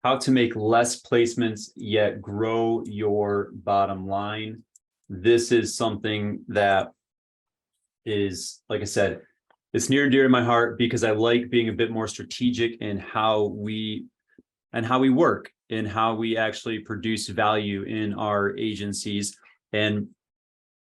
how to make less placements yet grow your bottom line. This is something that is, like I said, it's near and dear to my heart because I like being a bit more strategic in how we work and how we actually produce value in our agencies. And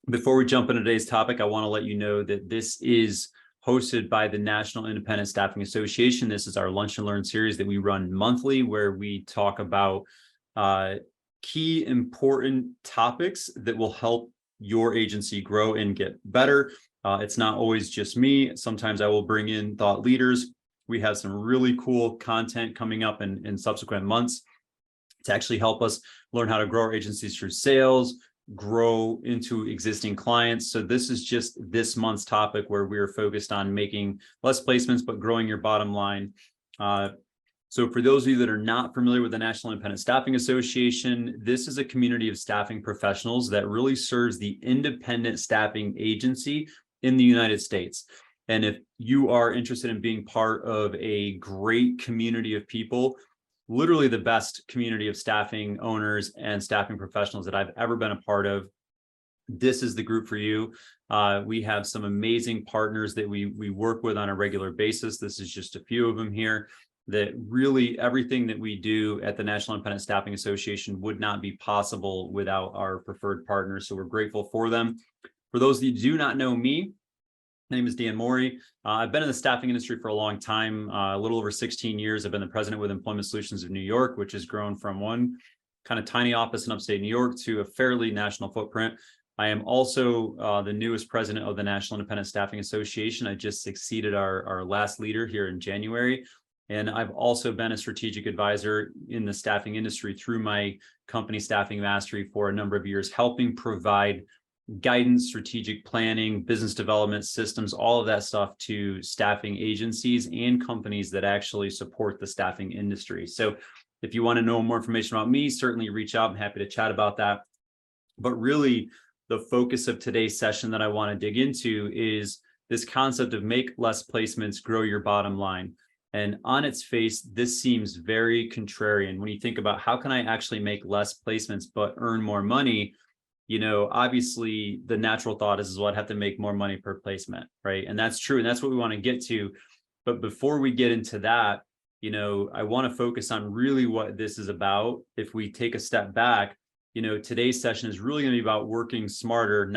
before we jump into today's topic, I want to let you know that this is hosted by the National Independent Staffing Association. This is our Lunch and Learn series that we run monthly, where we talk about key important topics that will help your agency grow and get better. It's not always just me. Sometimes I will bring in thought leaders. We have some really cool content coming up in subsequent months to actually help us learn how to grow our agencies through sales, grow into existing clients. So this is just this month's topic, where we are focused on making less placements, but growing your bottom line. So for those of you that are not familiar with the National Independent Staffing Association, this is a community of staffing professionals that really serves the independent staffing agency in the United States. And if you are interested in being part of a great community of people, literally the best community of staffing owners and staffing professionals that I've ever been a part of, this is the group for you. We have some amazing partners that we work with on a regular basis. This is just a few of them here. That really everything that we do at the National Independent Staffing Association would not be possible without our preferred partners. So we're grateful for them. For those that do not know me, my name is Mori. I've been in the staffing industry for a long time, a little over 16 years. I've been the president with Employment Solutions of New York, which has grown from one kind of tiny office in upstate New York to a fairly national footprint. I am also the newest president of the National Independent Staffing Association. I just succeeded our last leader here in January. And I've also been a strategic advisor in the staffing industry through my company, Staffing Mastery, for a number of years, helping provide guidance, strategic planning, business development systems, all of that stuff to staffing agencies and companies that actually support the staffing industry. So if you want to know more information about me, certainly reach out. I'm happy to chat about that. But really, the focus of today's session that I want to dig into is this concept of make less placements, grow your bottom line. And on its face, this seems very contrarian. When you think about how can I actually make less placements but earn more money, obviously the natural thought is, well, I'd have to make more money per placement, right? And that's true. And that's what we want to get to. But before we get into that, I want to focus on really what this is about. If we take a step back, today's session is really going to be about working smarter,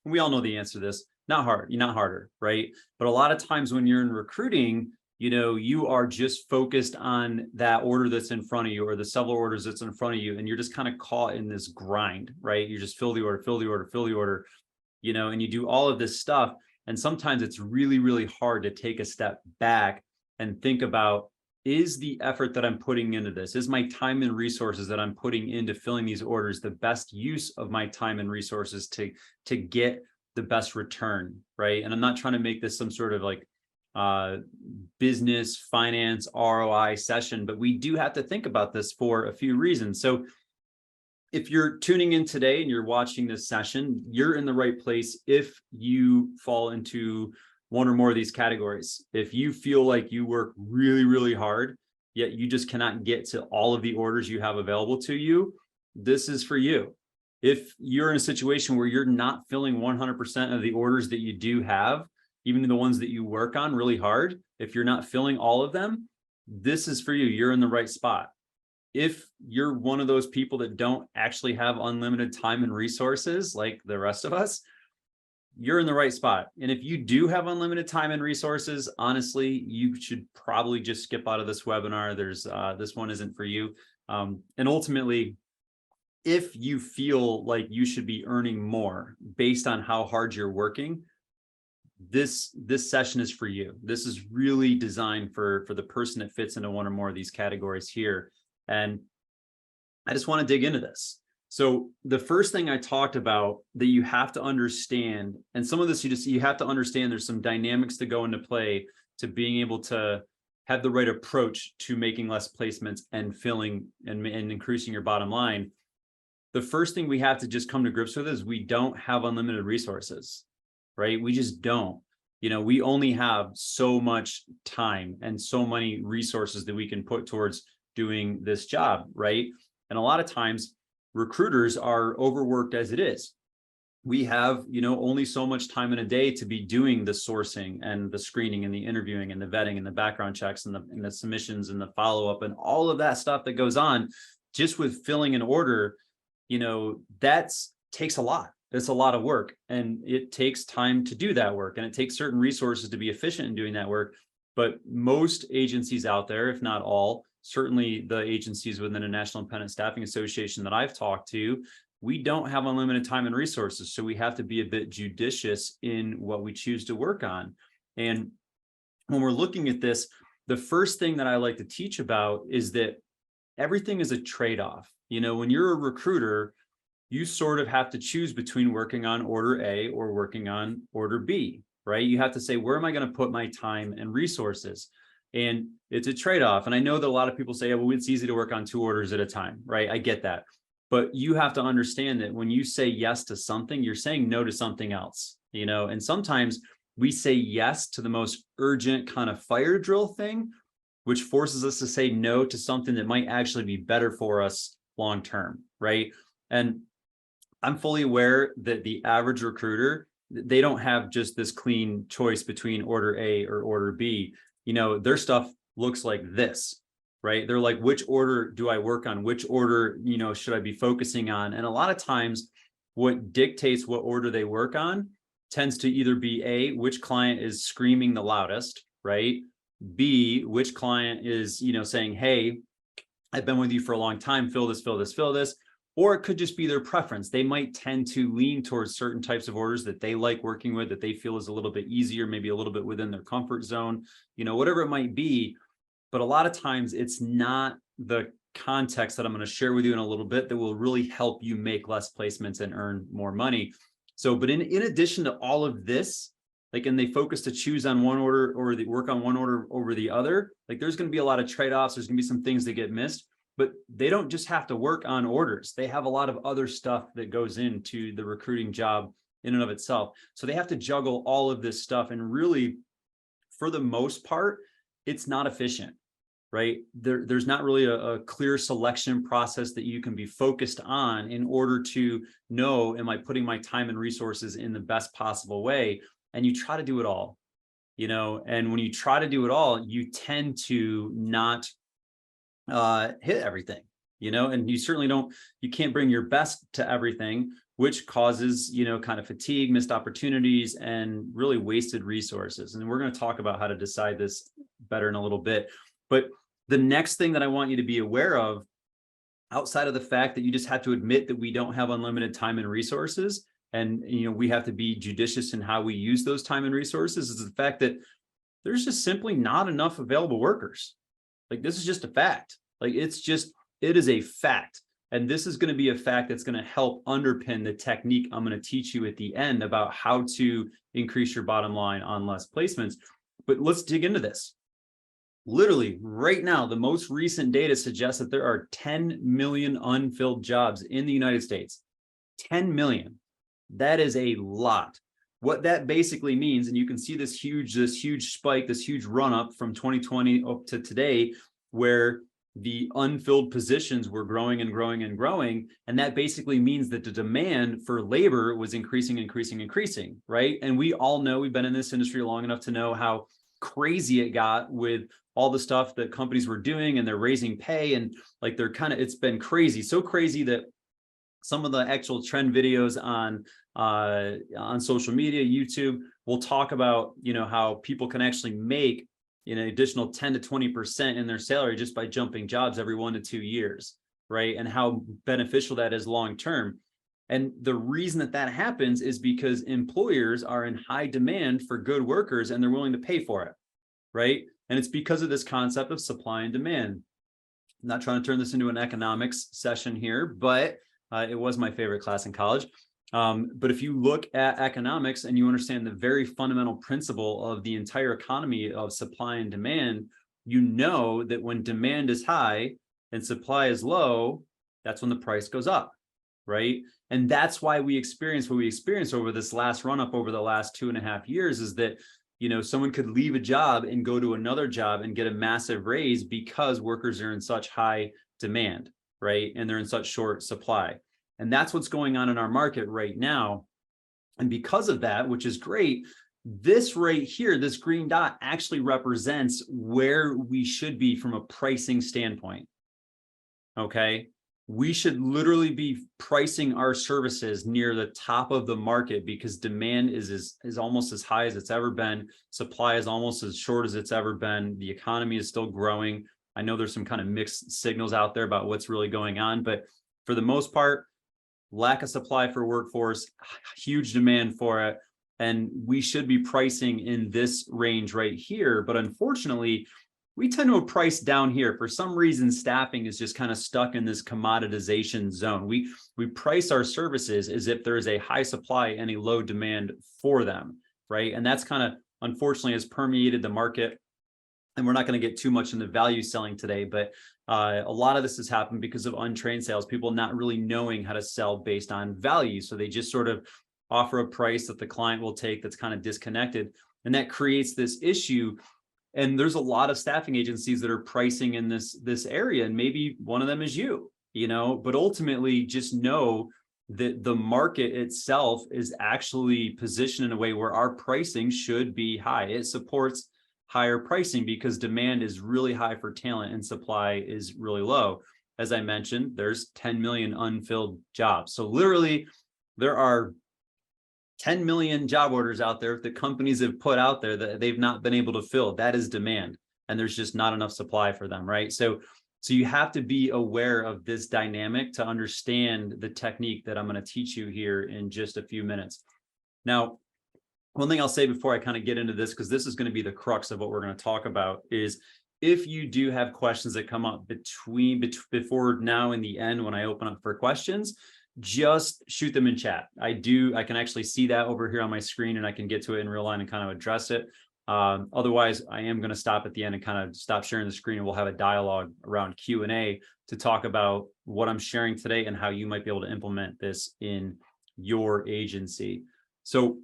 we all know the answer to this, not harder, right? But a lot of times when you're in recruiting, you are just focused on that order that's in front of you or the several orders that's in front of you. And you're just kind of caught in this grind, right? You just fill the order, and you do all of this stuff. And sometimes it's really, really hard to take a step back and think about, is the effort that I'm putting into this, is my time and resources that I'm putting into filling these orders the best use of my time and resources to get the best return, right? And I'm not trying to make this some sort of like business finance ROI session, but we do have to think about this for a few reasons. So if you're tuning in today and you're watching this session, you're in the right place if you fall into one or more of these categories. If you feel like you work really, really hard, yet you just cannot get to all of the orders you have available to you, this is for you. If you're in a situation where you're not filling 100% of the orders that you do have, even the ones that you work on really hard, if you're not filling all of them, this is for you. You're in the right spot. If you're one of those people that don't actually have unlimited time and resources like the rest of us, you're in the right spot. And if you do have unlimited time and resources, honestly, you should probably just skip out of this webinar. This one isn't for you. And ultimately, if you feel like you should be earning more based on how hard you're working, this session is for you. This is really designed for the person that fits into one or more of these categories here. And I just want to dig into this. So the first thing I talked about that you have to understand, and some of this you have to understand, there's some dynamics to go into play to being able to have the right approach to making less placements and filling and increasing your bottom line. The first thing we have to just come to grips with is we don't have unlimited resources, right? We just don't. We only have so much time and so many resources that we can put towards doing this job, right? And a lot of times recruiters are overworked as it is. We have, only so much time in a day to be doing the sourcing and the screening and the interviewing and the vetting and the background checks and the submissions and the follow-up and all of that stuff that goes on just with filling an order. That's takes a lot. It's a lot of work, and it takes time to do that work, and it takes certain resources to be efficient in doing that work. But most agencies out there, if not all, certainly the agencies within the National Independent Staffing Association that I've talked to, we don't have unlimited time and resources. So we have to be a bit judicious in what we choose to work on. And when we're looking at this, the first thing that I like to teach about is that everything is a trade-off. When you're a recruiter, you sort of have to choose between working on order A or working on order B, right? You have to say, where am I going to put my time and resources? And it's a trade-off. And I know that a lot of people say, well, it's easy to work on 2 orders at a time, right? I get that. But you have to understand that when you say yes to something, you're saying no to something else, and sometimes we say yes to the most urgent kind of fire drill thing, which forces us to say no to something that might actually be better for us long-term, right? And I'm fully aware that the average recruiter, they don't have just this clean choice between order A or order B. Their stuff looks like this, right? They're like, which order do I work on? Which order, should I be focusing on? And a lot of times what dictates what order they work on tends to either be A, which client is screaming the loudest, right? B, which client is, saying, hey, I've been with you for a long time, fill this, fill this, fill this. Or it could just be their preference. They might tend to lean towards certain types of orders that they like working with, that they feel is a little bit easier, maybe a little bit within their comfort zone, whatever it might be. But a lot of times it's not the context that I'm going to share with you in a little bit that will really help you make less placements and earn more money. So, but in addition to all of this, and they focus to choose on one order or they work on one order over the other, there's going to be a lot of trade-offs. There's going to be some things that get missed. But they don't just have to work on orders. They have a lot of other stuff that goes into the recruiting job in and of itself. So they have to juggle all of this stuff. And really, for the most part, it's not efficient, right? There's not really a clear selection process that you can be focused on in order to know, am I putting my time and resources in the best possible way? And you try to do it all, and when you try to do it all, you tend to not hit everything, and you certainly you can't bring your best to everything, which causes, kind of fatigue, missed opportunities, and really wasted resources. And we're going to talk about how to decide this better in a little bit. But the next thing that I want you to be aware of, outside of the fact that you just have to admit that we don't have unlimited time and resources, and, we have to be judicious in how we use those time and resources, is the fact that there's just simply not enough available workers. This is just a fact. It is a fact. And this is going to be a fact that's going to help underpin the technique I'm going to teach you at the end about how to increase your bottom line on less placements. But let's dig into this. Literally right now, the most recent data suggests that there are 10 million unfilled jobs in the United States. 10 million. That is a lot. What that basically means, and you can see this huge spike, this huge run up from 2020 up to today, where the unfilled positions were growing and growing and growing. And that basically means that the demand for labor was increasing, right? And we all know, we've been in this industry long enough to know how crazy it got with all the stuff that companies were doing, and they're raising pay, and it's been crazy. So crazy that some of the actual trend videos on social media, YouTube, will talk about, how people can actually make an additional 10 to 20% in their salary just by jumping jobs every 1 to 2 years, right? And how beneficial that is long-term. And the reason that happens is because employers are in high demand for good workers, and they're willing to pay for it, right? And it's because of this concept of supply and demand. I'm not trying to turn this into an economics session here, but it was my favorite class in college. But if you look at economics and you understand the very fundamental principle of the entire economy of supply and demand, you know that when demand is high and supply is low, that's when the price goes up, right? And that's why we experience what we experienced over this last run up over the last 2.5 years, is that someone could leave a job and go to another job and get a massive raise because workers are in such high demand, right? And they're in such short supply. And that's what's going on in our market right now. And because of that, which is great, this right here, this green dot actually represents where we should be from a pricing standpoint. Okay. We should literally be pricing our services near the top of the market because demand is almost as high as it's ever been. Supply is almost as short as it's ever been. The economy is still growing. I know there's some kind of mixed signals out there about what's really going on, but for the most part, lack of supply for workforce, huge demand for it. And we should be pricing in this range right here. But unfortunately, we tend to price down here. For some reason, staffing is just kind of stuck in this commoditization zone. We price our services as if there is a high supply and a low demand for them, right? And that's kind of, unfortunately, has permeated the market. And we're not going to get too much into value selling today, but a lot of this has happened because of untrained sales, people not really knowing how to sell based on value. So they just sort of offer a price that the client will take that's kind of disconnected. And that creates this issue. And there's a lot of staffing agencies that are pricing in this area, and maybe one of them is you, but ultimately just know that the market itself is actually positioned in a way where our pricing should be high. It supports higher pricing because demand is really high for talent and supply is really low. As I mentioned, there's 10 million unfilled jobs. So literally there are 10 million job orders out there that companies have put out there that they've not been able to fill. That is demand, and there's just not enough supply for them, right? So you have to be aware of this dynamic to understand the technique that I'm going to teach you here in just a few minutes. Now, one thing I'll say before I kind of get into this, because this is going to be the crux of what we're going to talk about, is if you do have questions that come up before now and the end when I open up for questions, just shoot them in chat. I can actually see that over here on my screen, and I can get to it in real time and kind of address it. Otherwise, I am going to stop at the end and kind of stop sharing the screen, and we'll have a dialogue around Q&A to talk about what I'm sharing today and how you might be able to implement this in your agency. So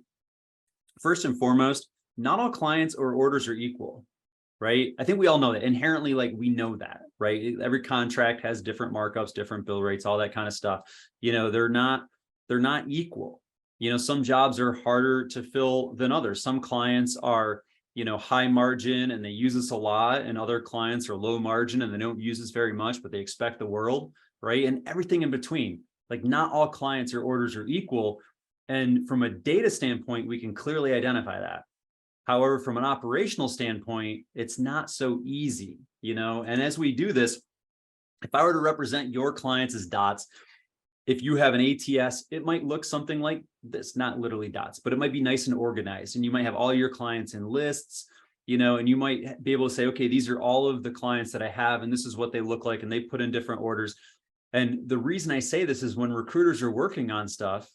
first and foremost, not all clients or orders are equal, right? I think we all know that inherently, like we know that, right? Every contract has different markups, different bill rates, all that kind of stuff. They're not equal. Some jobs are harder to fill than others. Some clients are, high margin and they use us a lot, and other clients are low margin and they don't use us very much, but they expect the world, right? And everything in between. Like not all clients or orders are equal. And from a data standpoint, we can clearly identify that. However, from an operational standpoint, it's not so easy, and as we do this, if I were to represent your clients as dots, if you have an ATS, it might look something like this, not literally dots, but it might be nice and organized. And you might have all your clients in lists, and you might be able to say, okay, these are all of the clients that I have, and this is what they look like, and they put in different orders. And the reason I say this is when recruiters are working on stuff,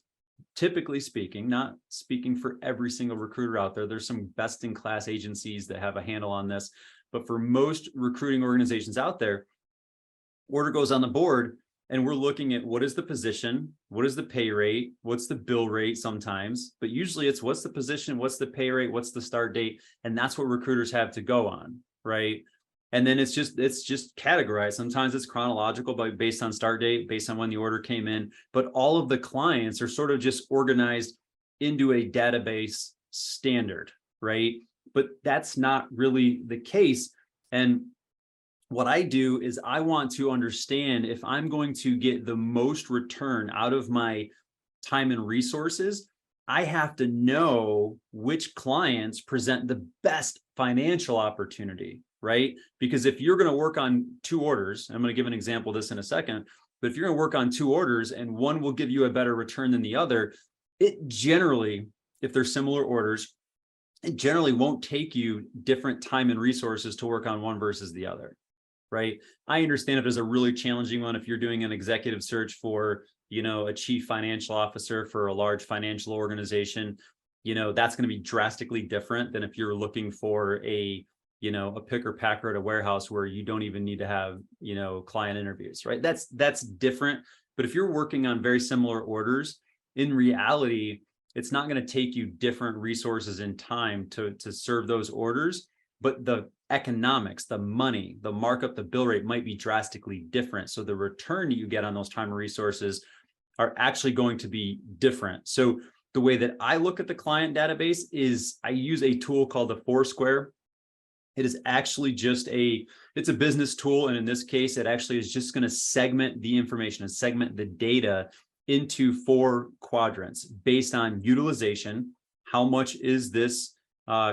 typically speaking, not speaking for every single recruiter out there, there's some best in class agencies that have a handle on this. But for most recruiting organizations out there, order goes on the board and we're looking at what is the position, what is the pay rate, what's the bill rate sometimes, but usually it's what's the position, what's the pay rate, what's the start date. And that's what recruiters have to go on, right? And then it's just categorized. Sometimes it's chronological, but based on start date, based on when the order came in. But all of the clients are sort of just organized into a database standard, right? But that's not really the case. And what I do is I want to understand if I'm going to get the most return out of my time and resources, I have to know which clients present the best financial opportunity, right? Because if you're going to work on 2 orders, I'm going to give an example of this in a second, but if you're going to work on 2 orders and one will give you a better return than the other, it generally, if they're similar orders, it generally won't take you different time and resources to work on one versus the other, right? I understand it as a really challenging one if you're doing an executive search for, a chief financial officer for a large financial organization. That's going to be drastically different than if you're looking for a picker packer at a warehouse where you don't even need to have, client interviews, right? That's different. But if you're working on very similar orders, in reality, it's not going to take you different resources and time to serve those orders, but the economics, the money, the markup, the bill rate might be drastically different. So the return you get on those time and resources are actually going to be different. So the way that I look at the client database is I use a tool called the Foursquare. It is actually just it's a business tool. And in this case, it actually is just going to segment the information and segment the data into 4 quadrants based on utilization. How much is this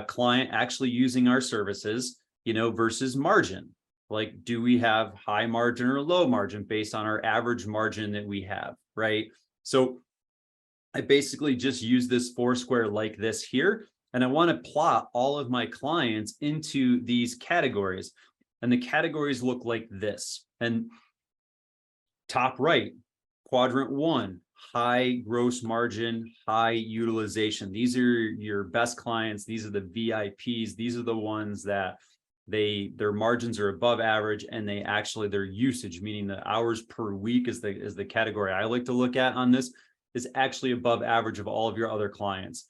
client actually using our services, versus margin? Like, do we have high margin or low margin based on our average margin that we have, right? So I basically just use this Foursquare like this here, and I want to plot all of my clients into these categories. And the categories look like this. And top right, quadrant 1, high gross margin, high utilization. These are your best clients. These are the VIPs. These are the ones that their margins are above average, and their usage, meaning the hours per week is the category I like to look at on this, is actually above average of all of your other clients.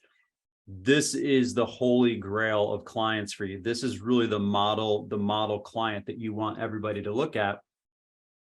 This is the holy grail of clients for you. This is really the model client that you want everybody to look at,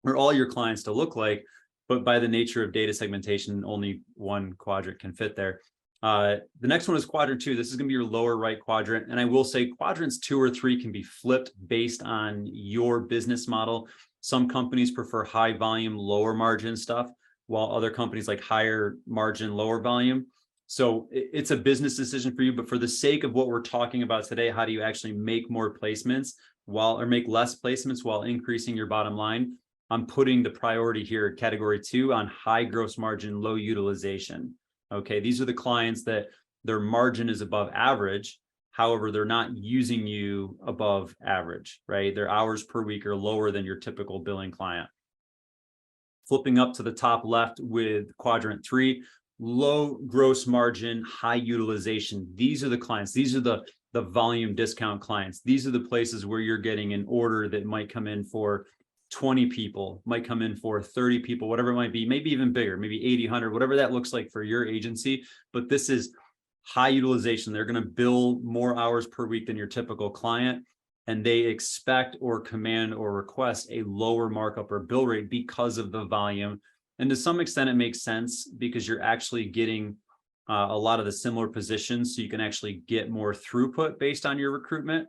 or all your clients to look like. But by the nature of data segmentation, only one quadrant can fit there. The next one is quadrant 2. This is going to be your lower right quadrant. And I will say quadrants 2 or 3 can be flipped based on your business model. Some companies prefer high volume, lower margin stuff, while other companies like higher margin, lower volume. So it's a business decision for you. But for the sake of what we're talking about today, how do you actually make more placements or make less placements while increasing your bottom line? I'm putting the priority here, category 2, on high gross margin, low utilization. Okay, these are the clients that their margin is above average. However, they're not using you above average, right? Their hours per week are lower than your typical billing client. Flipping up to the top left with quadrant 3, low gross margin, high utilization. These are the clients. These are the volume discount clients. These are the places where you're getting an order that might come in for 20 people, might come in for 30 people, whatever it might be, maybe even bigger, maybe 80, 100, whatever that looks like for your agency. But this is high utilization. They're going to bill more hours per week than your typical client, and they expect or command or request a lower markup or bill rate because of the volume. And to some extent, it makes sense because you're actually getting a lot of the similar positions, so you can actually get more throughput based on your recruitment.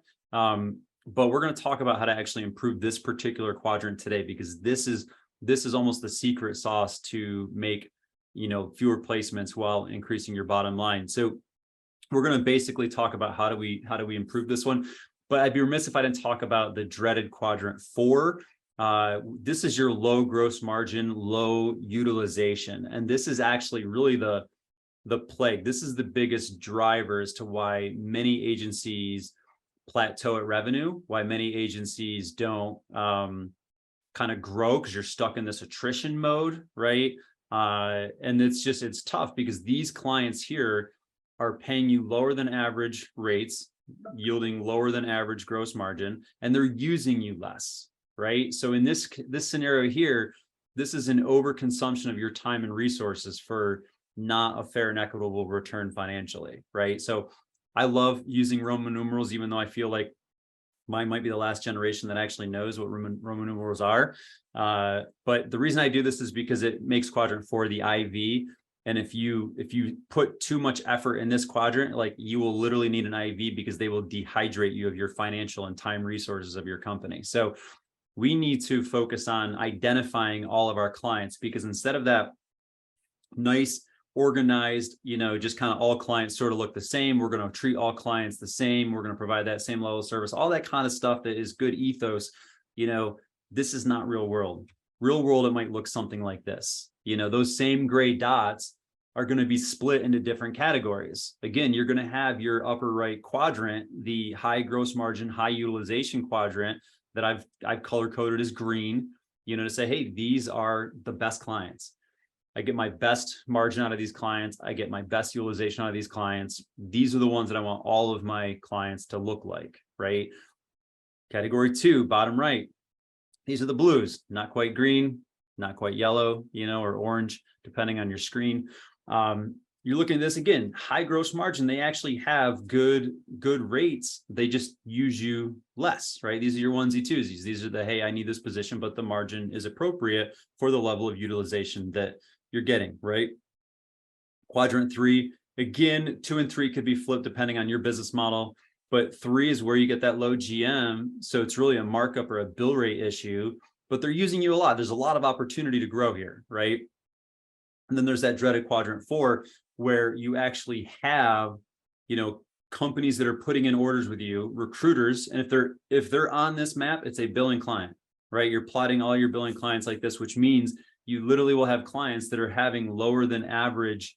But we're going to talk about how to actually improve this particular quadrant today, because this is almost the secret sauce to make, fewer placements while increasing your bottom line. So we're going to basically talk about how do we improve this one. But I'd be remiss if I didn't talk about the dreaded quadrant 4. This is your low gross margin, low utilization. And this is actually really the plague. This is the biggest driver as to why many agencies plateau at revenue, why many agencies don't kind of grow, because you're stuck in this attrition mode, right? And it's tough because these clients here are paying you lower than average rates, yielding lower than average gross margin, and they're using you less, right? So in this scenario here, this is an overconsumption of your time and resources for not a fair and equitable return financially, right? So I love using Roman numerals, even though I feel like mine might be the last generation that actually knows what Roman numerals are. But the reason I do this is because it makes quadrant 4 the IV. And if you put too much effort in this quadrant, like, you will literally need an IV, because they will dehydrate you of your financial and time resources of your company. So we need to focus on identifying all of our clients, because instead of that nice, organized, just kind of all clients sort of look the same, we're going to treat all clients the same, we're going to provide that same level of service, all that kind of stuff that is good ethos, this is not real world. Real world, it might look something like this. Those same gray dots are going to be split into different categories. Again, you're going to have your upper right quadrant, the high gross margin, high utilization quadrant, that I've color coded as green, to say, hey, these are the best clients. I get my best margin out of these clients. I get my best utilization out of these clients. These are the ones that I want all of my clients to look like, right? Category 2, bottom right. These are the blues, not quite green, not quite yellow, or orange, depending on your screen. you're looking at this again, high gross margin. They actually have good rates. They just use you less, right? These are your onesie twosies. These are the, hey, I need this position, but the margin is appropriate for the level of utilization that you're getting, right? Quadrant 3, again, 2 and 3 could be flipped depending on your business model, but 3 is where you get that low GM. So it's really a markup or a bill rate issue, but they're using you a lot. There's a lot of opportunity to grow here, right? And then there's that dreaded quadrant 4, where you actually have, companies that are putting in orders with you, recruiters. And if they're on this map, it's a billing client, right? You're plotting all your billing clients like this, which means you literally will have clients that are having lower than average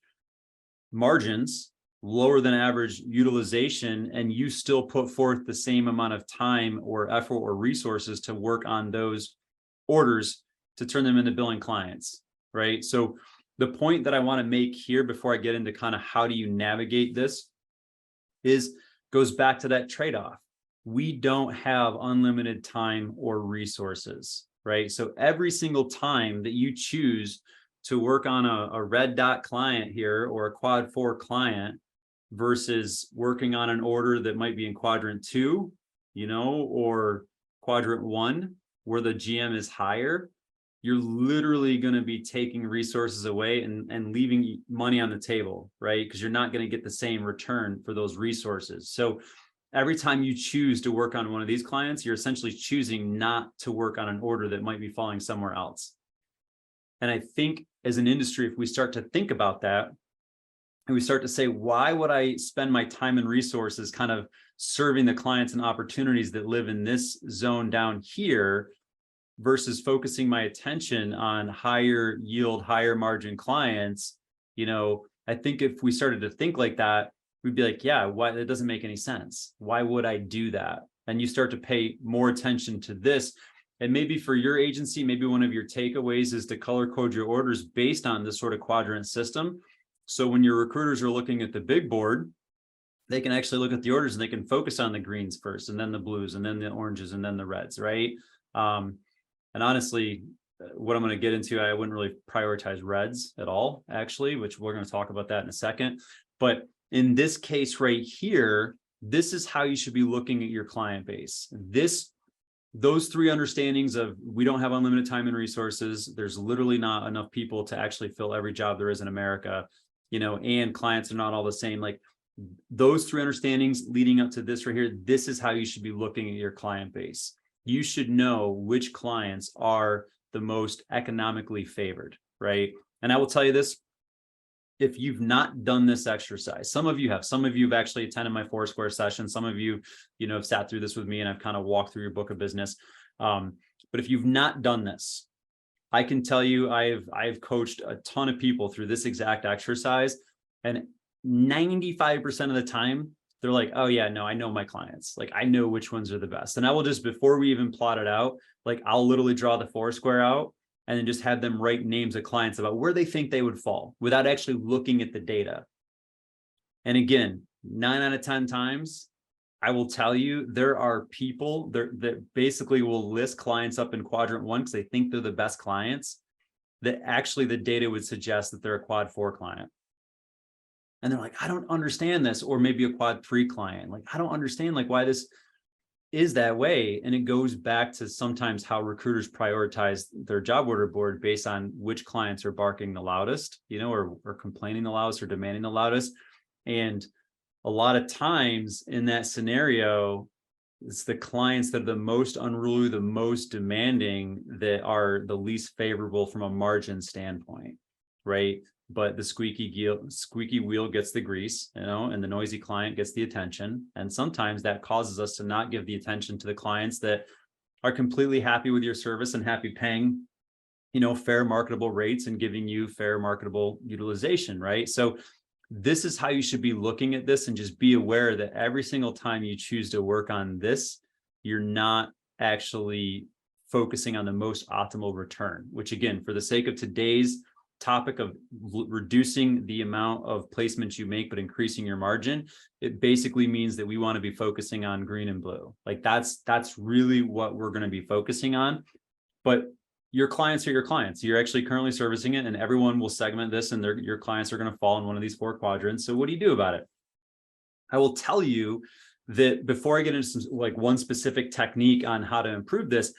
margins, lower than average utilization, and you still put forth the same amount of time or effort or resources to work on those orders to turn them into billing clients, right? So the point that I want to make here before I get into kind of how do you navigate this goes back to that trade-off. We don't have unlimited time or resources, right? So every single time that you choose to work on a red dot client here or a quad 4 client versus working on an order that might be in quadrant 2, or quadrant 1 where the GM is higher, you're literally going to be taking resources away and leaving money on the table, right? Because you're not going to get the same return for those resources. So every time you choose to work on one of these clients, you're essentially choosing not to work on an order that might be falling somewhere else. And I think as an industry, if we start to think about that, and we start to say, why would I spend my time and resources kind of serving the clients and opportunities that live in this zone down here versus focusing my attention on higher yield, higher margin clients? I think if we started to think like that, we'd be like, yeah, why? That doesn't make any sense. Why would I do that? And you start to pay more attention to this. And maybe for your agency, maybe one of your takeaways is to color code your orders based on this sort of quadrant system. So when your recruiters are looking at the big board, they can actually look at the orders and they can focus on the greens first, and then the blues, and then the oranges, and then the reds, right? And honestly, what I'm going to get into, I wouldn't really prioritize reds at all, actually, which we're going to talk about that in a second. But in this case right here, this is how you should be looking at your client base. Those 3 understandings of we don't have unlimited time and resources. There's literally not enough people to actually fill every job there is in America, and clients are not all the same. Like those 3 understandings leading up to this right here, this is how you should be looking at your client base. You should know which clients are the most economically favored, right? And I will tell you this, if you've not done this exercise, some of you have actually attended my 4 Square session. Some of you, have sat through this with me and I've kind of walked through your book of business. But if you've not done this, I can tell you, I've coached a ton of people through this exact exercise, and 95% of the time, they're like, oh yeah, no, I know my clients. Like I know which ones are the best. And I will just, before we even plot it out, like I'll literally draw the 4 square out and then just have them write names of clients about where they think they would fall without actually looking at the data. And again, 9 out of 10 times, I will tell you, there are people that basically will list clients up in quadrant 1 because they think they're the best clients, that actually the data would suggest that they're a quad 4 client. And they're like, I don't understand this. Or maybe a quad 3 client. Like, I don't understand like why this is that way. And it goes back to sometimes how recruiters prioritize their job order board based on which clients are barking the loudest, or complaining the loudest or demanding the loudest. And a lot of times in that scenario, it's the clients that are the most unruly, the most demanding, that are the least favorable from a margin standpoint, right? But the squeaky wheel gets the grease, and the noisy client gets the attention. And sometimes that causes us to not give the attention to the clients that are completely happy with your service and happy paying, fair marketable rates and giving you fair marketable utilization, right? So this is how you should be looking at this, and just be aware that every single time you choose to work on this, you're not actually focusing on the most optimal return, which again, for the sake of today's topic of reducing the amount of placements you make, but increasing your margin, it basically means that we want to be focusing on green and blue. Like that's really what we're going to be focusing on. But your clients are your clients. You're actually currently servicing it, and everyone will segment this, and your clients are going to fall in one of these 4 quadrants. So what do you do about it? I will tell you that before I get into some, like one specific technique on how to improve this,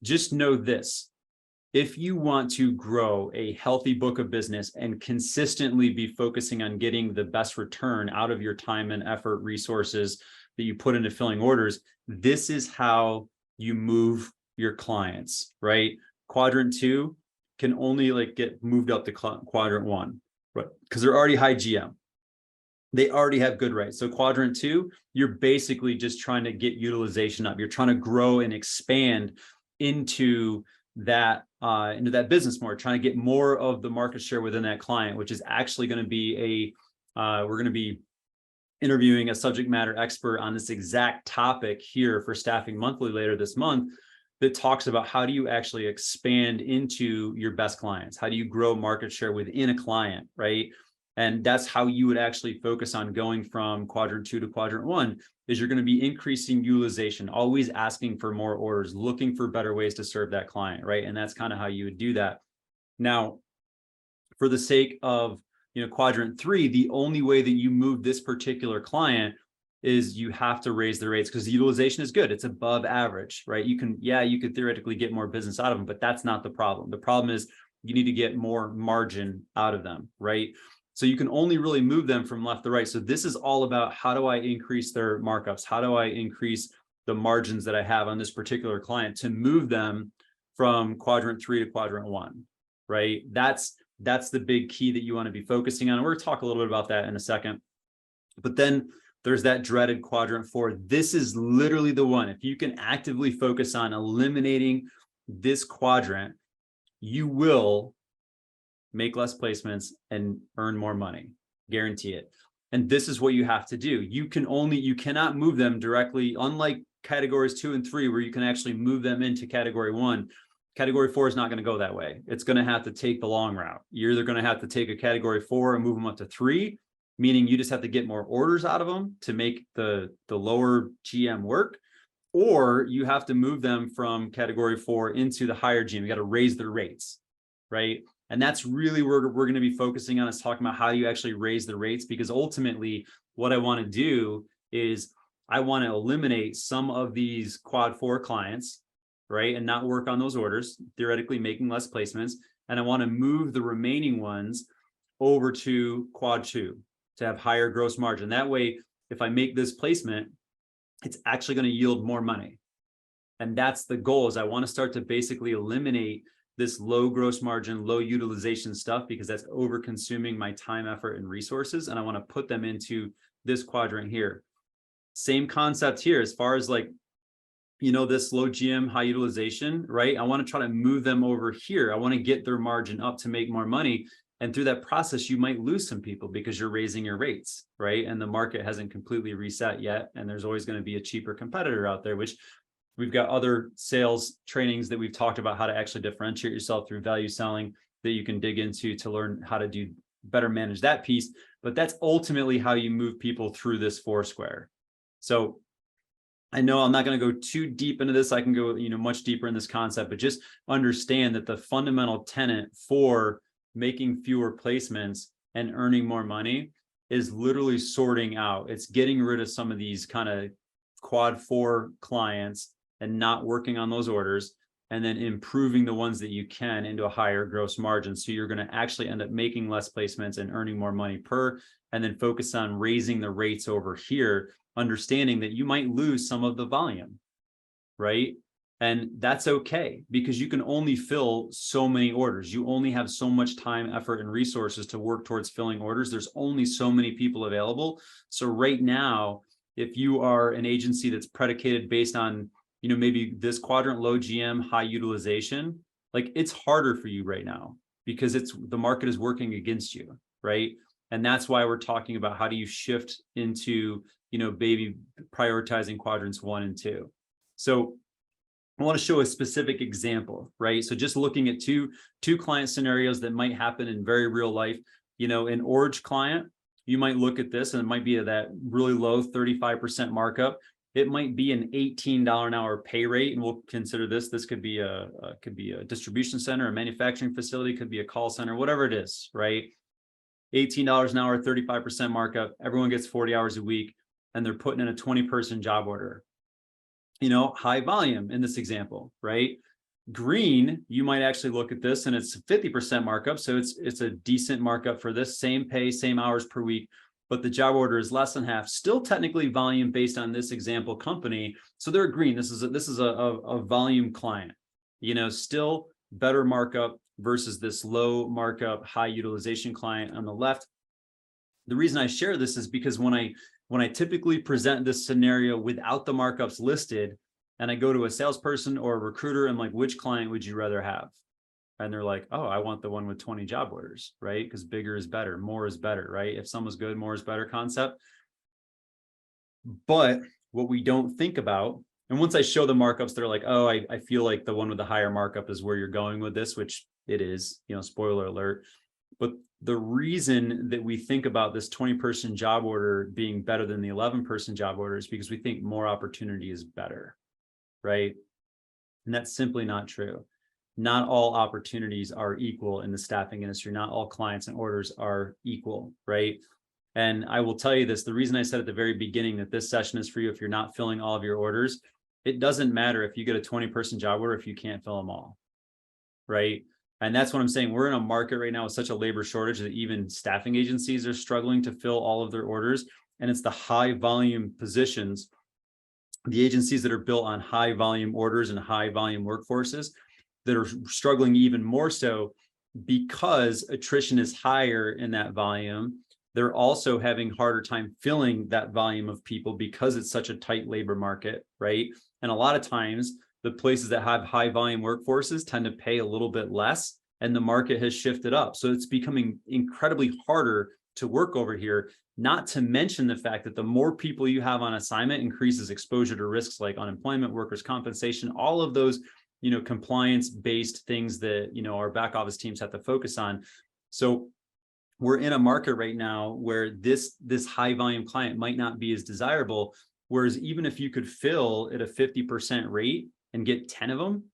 just know this. If you want to grow a healthy book of business and consistently be focusing on getting the best return out of your time and effort, resources that you put into filling orders, this is how you move your clients, right? Quadrant 2 can only like get moved up to quadrant 1, right? Because they're already high GM. They already have good rates. So quadrant 2, you're basically just trying to get utilization up. You're trying to grow and expand into that business more, trying to get more of the market share within that client, which is actually going to be we're going to be interviewing a subject matter expert on this exact topic here for Staffing Monthly later this month, that talks about how do you actually expand into your best clients? How do you grow market share within a client, right? And that's how you would actually focus on going from quadrant 2 to quadrant 1, is you're going to be increasing utilization, always asking for more orders, looking for better ways to serve that client, right? And that's kind of how you would do that. Now, for the sake of, quadrant 3, the only way that you move this particular client is you have to raise the rates, because the utilization is good. It's above average, right? You could theoretically get more business out of them, but that's not the problem. The problem is you need to get more margin out of them, right? So you can only really move them from left to right. So this is all about, how do I increase their markups? How do I increase the margins that I have on this particular client to move them from quadrant 3 to quadrant 1, right? That's the big key that you want to be focusing on. And we're going to talk a little bit about that in a second. But then there's that dreaded quadrant 4. This is literally the one. If you can actively focus on eliminating this quadrant, you will make less placements and earn more money, guarantee it. And this is what you have to do. You cannot move them directly, unlike categories 2 and 3, where you can actually move them into category 1. Category 4 is not going to go that way. It's going to have to take the long route. You're either going to have to take a category 4 and move them up to 3, meaning you just have to get more orders out of them to make the lower GM work, or you have to move them from category 4 into the higher GM. You got to raise their rates, right? And that's really where we're going to be focusing on, is talking about how you actually raise the rates, because ultimately what I want to do is I want to eliminate some of these quad 4 clients, right? And not work on those orders, theoretically making less placements. And I want to move the remaining ones over to quad 2 to have higher gross margin. That way, if I make this placement, it's actually going to yield more money. And that's the goal, is I want to start to basically eliminate this low gross margin, low utilization stuff, because that's over consuming my time, effort, and resources. And I want to put them into this quadrant here. Same concept here, as far as like, this low GM, high utilization, right? I want to try to move them over here. I want to get their margin up to make more money. And through that process, you might lose some people because you're raising your rates, right? And the market hasn't completely reset yet. And there's always going to be a cheaper competitor out there, which we've got other sales trainings that we've talked about how to actually differentiate yourself through value selling that you can dig into to learn how to do better manage that piece. But that's ultimately how you move people through this 4 square. So I know I'm not going to go too deep into this. I can go, much deeper in this concept, but just understand that the fundamental tenet for making fewer placements and earning more money is literally sorting out. It's getting rid of some of these kind of quad 4 clients and not working on those orders, and then improving the ones that you can into a higher gross margin. So you're going to actually end up making less placements and earning more money per, and then focus on raising the rates over here, understanding that you might lose some of the volume, right? And that's okay, because you can only fill so many orders. You only have so much time, effort, and resources to work towards filling orders. There's only so many people available. So right now, if you are an agency that's predicated based on, maybe this quadrant, low GM, high utilization, like it's harder for you right now because the market is working against you, right? And that's why we're talking about how do you shift into, baby prioritizing quadrants 1 and 2. So I want to show a specific example, right? So just looking at two client scenarios that might happen in very real life, an orange client, you might look at this and it might be that really low 35% markup. it might be an $18 an hour pay rate. And we'll consider this could be a distribution center, a manufacturing facility, could be a call center, whatever it is, right? $18 an hour, 35% markup. Everyone gets 40 hours a week, and they're putting in a 20-person job order. You know, high volume in this example, right? Green, you might actually look at this and it's 50% markup. So it's a decent markup for this, same pay, same hours per week, but the job order is less than half, still technically volume based on this example company. So they're green. This is a volume client, you know, still better markup versus this low markup, high utilization client on the left. The reason I share this is because when I typically present this scenario without the markups listed, and I go to a salesperson or a recruiter, and like, which client would you rather have? And they're like, oh, I want the one with 20 job orders, right? Because bigger is better, more is better, right? If someone's good, more is better concept. But what we don't think about, and once I show the markups, they're like, oh, I feel like the one with the higher markup is where you're going with this, which it is, you know, spoiler alert. But the reason that we think about this 20-person job order being better than the 11-person job order is because we think more opportunity is better, right? And that's simply not true. Not all opportunities are equal in the staffing industry. Not all clients and orders are equal, right? And I will tell you this, the reason I said at the very beginning that this session is for you if you're not filling all of your orders, it doesn't matter if you get a 20-person job order if you can't fill them all, right? And that's what I'm saying. We're in a market right now with such a labor shortage that even staffing agencies are struggling to fill all of their orders. And it's the high volume positions, the agencies that are built on high volume orders and high volume workforces that are struggling even more so because attrition is higher in that volume. They're also having harder time filling that volume of people because it's such a tight labor market, right? And a lot of times the places that have high volume workforces tend to pay a little bit less, and the market has shifted up. So it's becoming incredibly harder to work over here, not to mention the fact that the more people you have on assignment increases exposure to risks like unemployment, workers' compensation, all of those, you know, compliance-based things that, you know, our back office teams have to focus on. So we're in a market right now where this high volume client might not be as desirable. Whereas even if you could fill at a 50% rate and get 10 of them,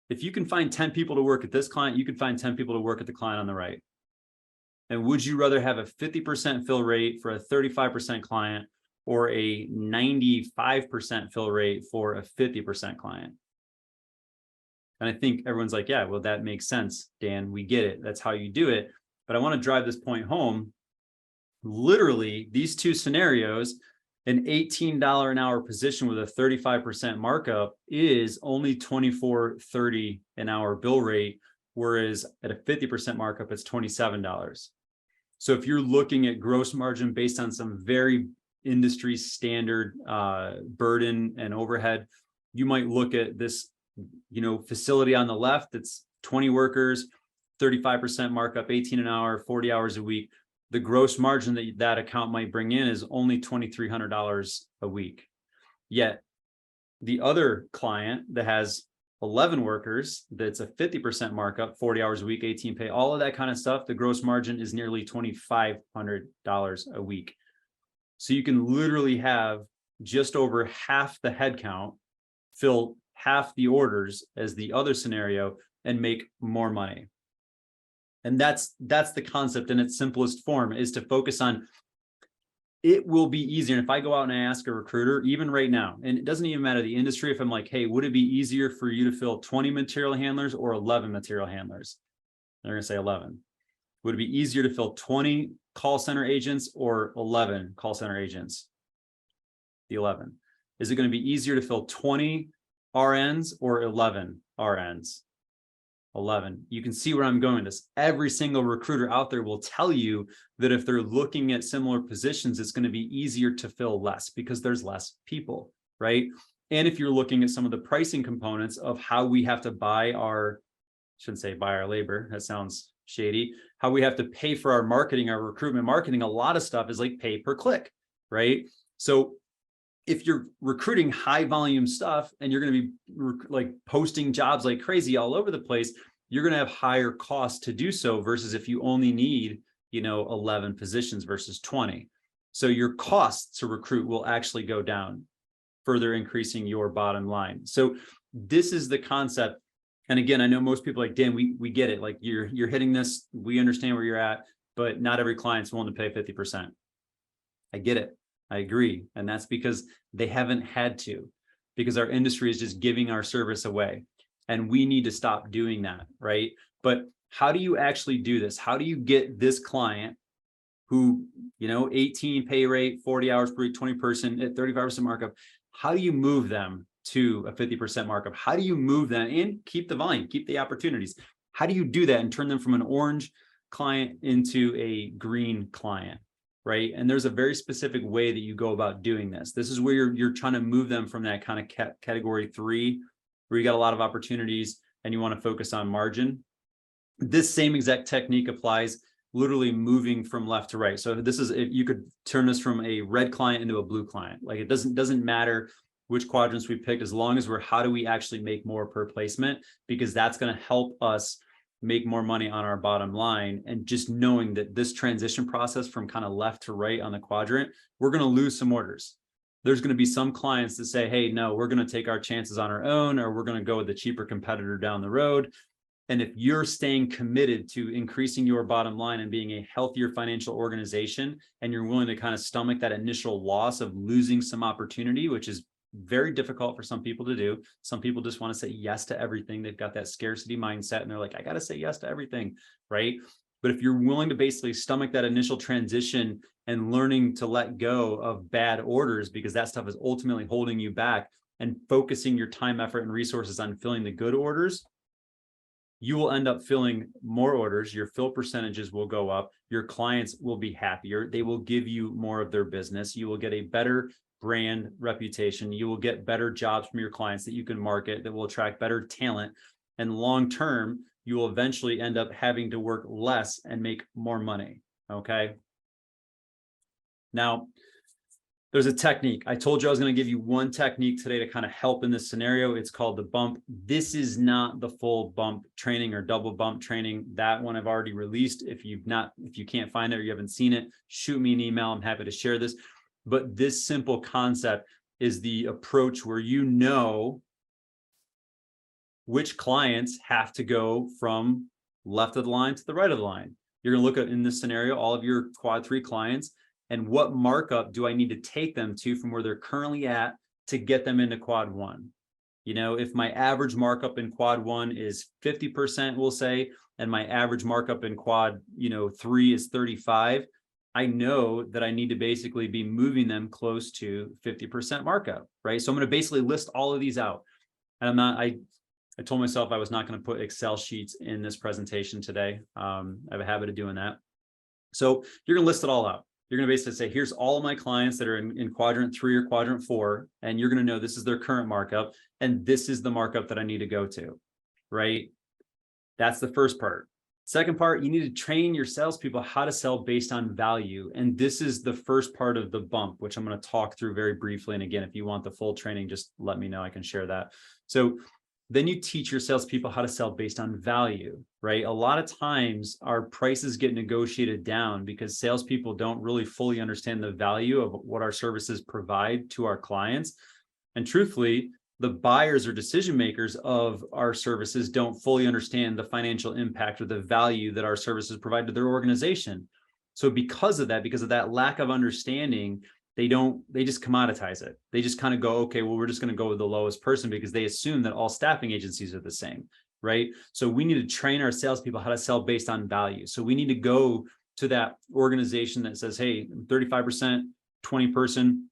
if you can find 10 people to work at this client, you can find 10 people to work at the client on the right. And would you rather have a 50% fill rate for a 35% client or a 95% fill rate for a 50% client? And I think everyone's like, yeah, well, that makes sense, Dan, we get it. That's how you do it. But I want to drive this point home. Literally, these two scenarios, an $18 an hour position with a 35% markup is only $24.30 an hour bill rate, whereas at a 50% markup, it's $27. So if you're looking at gross margin based on some very industry standard burden and overhead, you might look at this, you know, facility on the left, it's 20 workers, 35% markup, 18 an hour, 40 hours a week. The gross margin that account might bring in is only $2,300 a week. Yet the other client that has 11 workers, that's a 50% markup, 40 hours a week, 18 pay, all of that kind of stuff, the gross margin is nearly $2,500 a week. So you can literally have just over half the headcount fill half the orders as the other scenario and make more money. And that's the concept in its simplest form, is to focus on, it will be easier. And if I go out and I ask a recruiter, even right now, and it doesn't even matter the industry, if I'm like, hey, would it be easier for you to fill 20 material handlers or 11 material handlers? They're going to say 11. Would it be easier to fill 20 call center agents or 11 call center agents? The 11. Is it going to be easier to fill 20 RNs or 11 RNs? 11. You can see where I'm going with this. Every single recruiter out there will tell you that if they're looking at similar positions, it's going to be easier to fill less because there's less people, right? And if you're looking at some of the pricing components of how we have to buy our, shouldn't say buy our labor, that sounds shady, how we have to pay for our marketing, our recruitment marketing, a lot of stuff is like pay per click, right? So if you're recruiting high volume stuff and you're going to be like posting jobs like crazy all over the place, you're going to have higher costs to do so versus if you only need, you know, 11 positions versus 20. So your costs to recruit will actually go down. further increasing your bottom line. So this is the concept. And again, I know most people are like, Dan, we get it. Like you're hitting this, we understand where you're at, but not every client's willing to pay 50%. I get it. I agree. And that's because they haven't had to, because our industry is just giving our service away. And we need to stop doing that, right? But how do you actually do this? How do you get this client who, 18 pay rate, 40 hours per week, 20 person at 35% markup? How do you move them to a 50% markup? How do you move them and keep the volume, keep the opportunities? How do you do that and turn them from an orange client into a green client, right? And there's a very specific way that you go about doing this. This is where you're trying to move them from that kind of category 3, where you got a lot of opportunities and you want to focus on margin. This same exact technique applies literally moving from left to right. So this is, if you could turn this from a red client into a blue client. Like it doesn't matter which quadrants we picked, as long as we're, how do we actually make more per placement? Because that's going to help us make more money on our bottom line. And just knowing that this transition process from kind of left to right on the quadrant, we're going to lose some orders. There's going to be some clients that say, hey, no, we're going to take our chances on our own, or we're going to go with the cheaper competitor down the road. And if you're staying committed to increasing your bottom line and being a healthier financial organization, and you're willing to kind of stomach that initial loss of losing some opportunity, which is very difficult for some people to do. Some people just want to say yes to everything. They've got that scarcity mindset and they're like, I got to say yes to everything, right? But if you're willing to basically stomach that initial transition and learning to let go of bad orders, because that stuff is ultimately holding you back, and focusing your time, effort, and resources on filling the good orders, you will end up filling more orders. Your fill percentages will go up. Your clients will be happier. They will give you more of their business. You will get a better brand reputation. You will get better jobs from your clients that you can market, that will attract better talent. And long term, you will eventually end up having to work less and make more money. Okay. Now, there's a technique. I told you I was going to give you one technique today to kind of help in this scenario. It's called the bump. This is not the full bump training or double bump training. That one I've already released. If you can't find it or you haven't seen it, shoot me an email. I'm happy to share this. But this simple concept is the approach where you know which clients have to go from left of the line to the right of the line. You're going to look at, in this scenario, all of your quad 3 clients, and what markup do I need to take them to from where they're currently at to get them into quad 1? If my average markup in quad 1 is 50%, we'll say, and my average markup in quad 3 is 35, I know that I need to basically be moving them close to 50% markup, right? So I'm going to basically list all of these out. And I told myself I was not going to put Excel sheets in this presentation today. I have a habit of doing that. So you're going to list it all out. You're going to basically say, here's all of my clients that are in quadrant 3 or quadrant 4, and you're going to know this is their current markup, and this is the markup that I need to go to, right? That's the first part. Second part, you need to train your salespeople how to sell based on value. And this is the first part of the bump, which I'm going to talk through very briefly. And again, if you want the full training, just let me know. I can share that. So then you teach your salespeople how to sell based on value, right? A lot of times our prices get negotiated down because salespeople don't really fully understand the value of what our services provide to our clients. And truthfully, the buyers or decision makers of our services don't fully understand the financial impact or the value that our services provide to their organization. So because of that lack of understanding, they just commoditize it. They just kind of go, okay, well, we're just going to go with the lowest person because they assume that all staffing agencies are the same, right? So we need to train our salespeople how to sell based on value. So we need to go to that organization that says, hey, 35%, 20 person,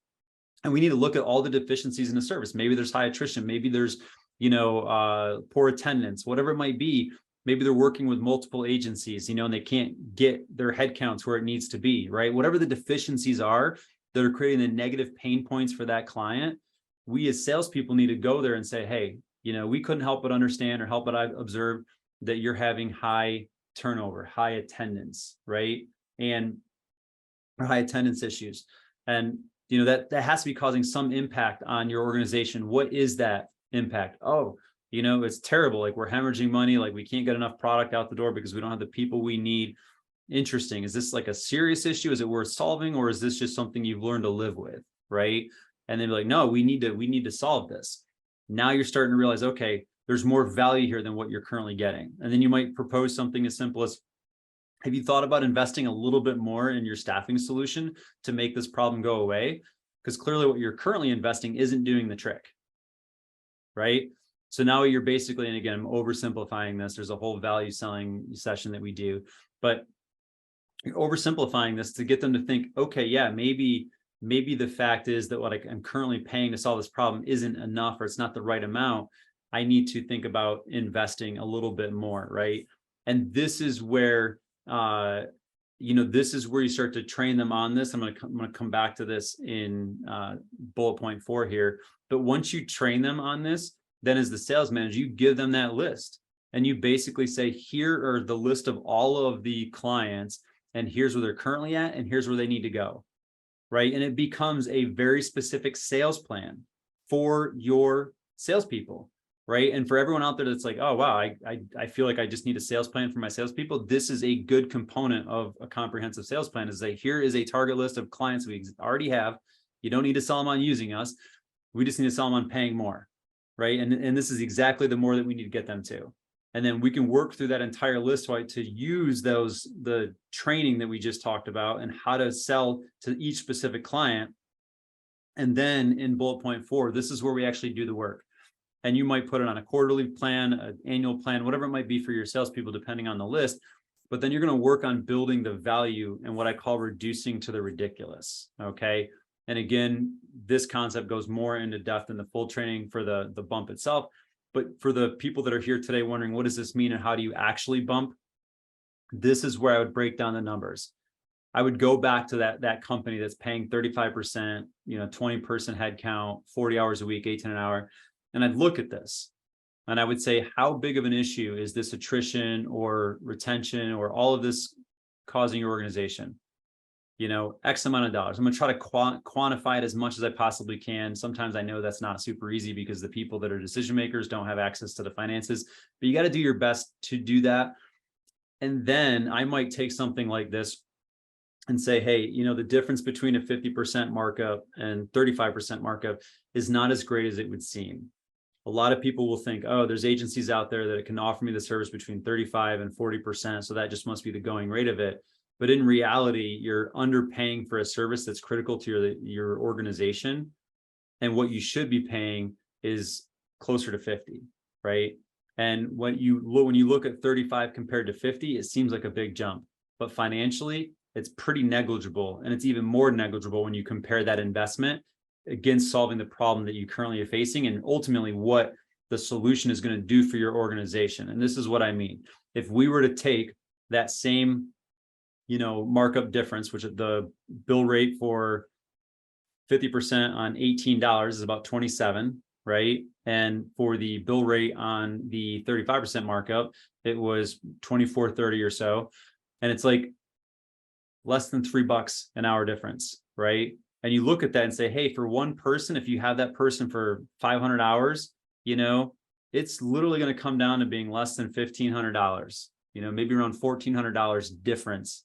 and we need to look at all the deficiencies in the service. Maybe there's high attrition. Maybe there's, poor attendance, whatever it might be. Maybe they're working with multiple agencies, and they can't get their headcounts where it needs to be, right? Whatever the deficiencies are that are creating the negative pain points for that client, we as salespeople need to go there and say, hey, we couldn't help but understand or help but observe that you're having high turnover, high attendance, right? And high attendance issues. And that has to be causing some impact on your organization. What is that impact? Oh, it's terrible. Like we're hemorrhaging money. Like we can't get enough product out the door because we don't have the people we need. Interesting. Is this like a serious issue? Is it worth solving? Or is this just something you've learned to live with? Right. And they'd be like, no, we need to solve this. Now you're starting to realize, okay, there's more value here than what you're currently getting. And then you might propose something as simple as, have you thought about investing a little bit more in your staffing solution to make this problem go away? Because clearly what you're currently investing isn't doing the trick, right? So now you're basically, and again, I'm oversimplifying this. There's a whole value selling session that we do, but you're oversimplifying this to get them to think, okay, yeah, maybe the fact is that what I'm currently paying to solve this problem isn't enough, or it's not the right amount. I need to think about investing a little bit more, right? And this is where, this is where you start to train them on this. I'm going to come back to this in bullet point 4 here. But once you train them on this, then as the sales manager, you give them that list and you basically say, here are the list of all of the clients, and here's where they're currently at, and here's where they need to go, right? And it becomes a very specific sales plan for your salespeople, right? And for everyone out there that's like, oh, wow, I feel like I just need a sales plan for my salespeople. This is a good component of a comprehensive sales plan, is that here is a target list of clients we already have. You don't need to sell them on using us. We just need to sell them on paying more, right? And this is exactly the more that we need to get them to. And then we can work through that entire list, right, to use the training that we just talked about and how to sell to each specific client. And then in bullet point 4, this is where we actually do the work. And you might put it on a quarterly plan, an annual plan, whatever it might be for your salespeople, depending on the list. But then you're going to work on building the value and what I call reducing to the ridiculous. Okay. And again, this concept goes more into depth in the full training for the bump itself. But for the people that are here today wondering, what does this mean and how do you actually bump? This is where I would break down the numbers. I would go back to that company that's paying 35%, 20-person headcount, 40 hours a week, 18 an hour. And I'd look at this and I would say, how big of an issue is this attrition or retention or all of this causing your organization? X amount of dollars. I'm going to try to quantify it as much as I possibly can. Sometimes I know that's not super easy because the people that are decision makers don't have access to the finances, but you got to do your best to do that. And then I might take something like this and say, hey, the difference between a 50% markup and 35% markup is not as great as it would seem. A lot of people will think, oh, there's agencies out there that can offer me the service between 35 and 40%. So that just must be the going rate of it. But in reality, you're underpaying for a service that's critical to your organization. And what you should be paying is closer to 50, right? And when you look at 35 compared to 50, it seems like a big jump. But financially, it's pretty negligible. And it's even more negligible when you compare that investment against solving the problem that you currently are facing and ultimately what the solution is going to do for your organization. And this is what I mean. If we were to take that same markup difference, which the bill rate for 50% on $18 is about 27, right? And for the bill rate on the 35% markup, it was 24.30 or so. And it's like less than $3 an hour difference, right? And you look at that and say, hey, for one person, if you have that person for 500 hours, it's literally going to come down to being less than $1,500, maybe around $1,400 difference.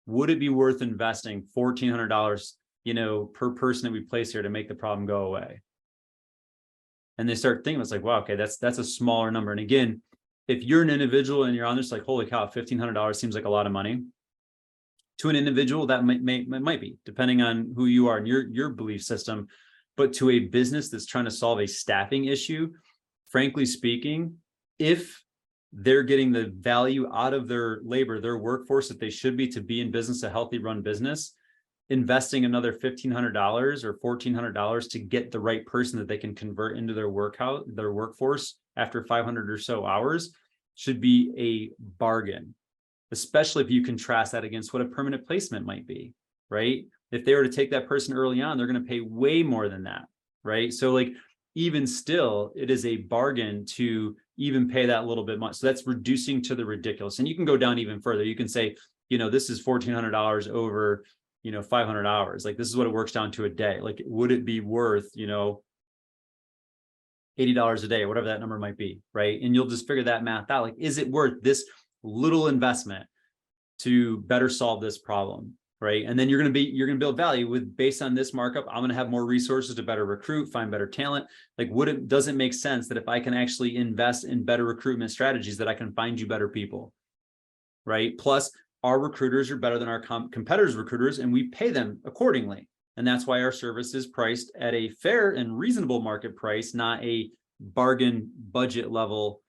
Would it be worth investing $1,400, per person that we place here to make the problem go away? And they start thinking, it's like, wow, okay, that's a smaller number. And again, if you're an individual and you're on this, like, holy cow, $1,500 seems like a lot of money. To an individual, that might be, depending on who you are and your belief system. But to a business that's trying to solve a staffing issue, frankly speaking, if they're getting the value out of their labor, their workforce that they should be to be in business, a healthy run business, investing another $1,500 or $1,400 to get the right person that they can convert into their workforce after 500 or so hours should be a bargain, especially if you contrast that against what a permanent placement might be, right? If they were to take that person early on, they're going to pay way more than that, right? So even still, it is a bargain to even pay that little bit much. So that's reducing to the ridiculous. And you can go down even further. You can say, this is $1,400 over, 500 hours. Like, this is what it works down to a day. Like, would it be worth, $80 a day, whatever that number might be, right? And you'll just figure that math out. Like, is it worth this little investment to better solve this problem? right? And then you're going to build value with based on this markup. I'm going to have more resources to better recruit, find better talent. Like, does it make sense that if I can actually invest in better recruitment strategies, that I can find you better people, right? Plus, our recruiters are better than our competitors' recruiters, and we pay them accordingly. And that's why our service is priced at a fair and reasonable market price, not a bargain budget level,